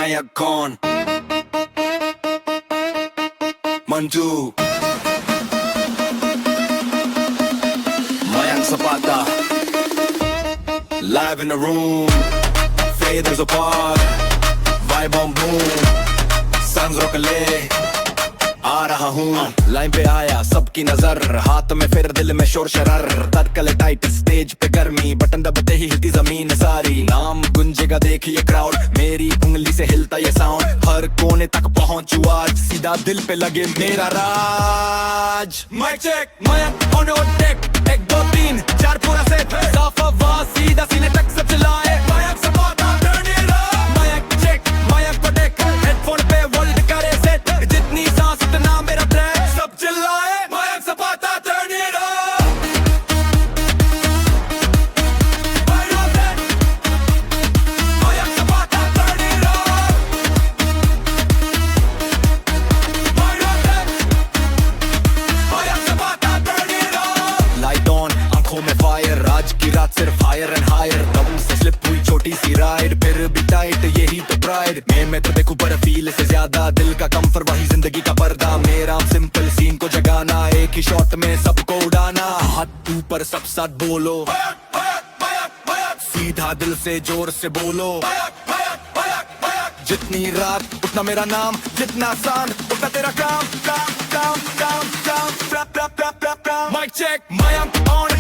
नायक कौन? Manju, Mayank Zapata, live in the room, faders apart, vibe on boom, suns rock ले आ रहा हूँ। Line पे आया सबकी नजर, हाथ में फिर दिल में शोर शरार, तत्कल टाइट स्टेज पे गर्मी, बटन दबते ही हिलती जमीन सारी, नाम गुंजेगा देखिए क्राउड, मेरी उंगली से हिलता ये साउंड, हर कोने तक पहुंचू आज, सीधा दिल पे लगे मेरा राज। Mic check, Mayank on your tech, 1 2 3 4 पूरा सेट, साफ आवाज सीधा सीने तक सब चलाए, Mayank Zapata turn it up, Mayank check, Mayank को टेक, हेडफोन पे वर्ल्ड करे सेट, जितनी सांस उतना मेरा ट्रैक, सब चिल्लाए, Mayank Zapata turn it up, right on that, Mayank Zapata turn it up, right on that, Mayank Zapata turn it up, light on आंखों में फायर, आज की रात सिर्फ हायर एंड हायर, दम से स्लिप हुई छोटी सी राइड, फिर भी टाइट यही तो प्राइड, मैं तो देखूं पर फील से ज्यादा, दिल का कम्फर्ट वही जिंदगी का पर्दा, मेरा सिंपल सीन को जगाना, एक ही शॉट में सबको उड़ाना, हाथ ऊपर सब साथ बोलो, सीधा दिल से जोर से बोलो, जितनी रात उतना मेरा नाम, जितना आसान उतना तेरा काम, काम काम काम काम, माइक चेक, मयंक ऑन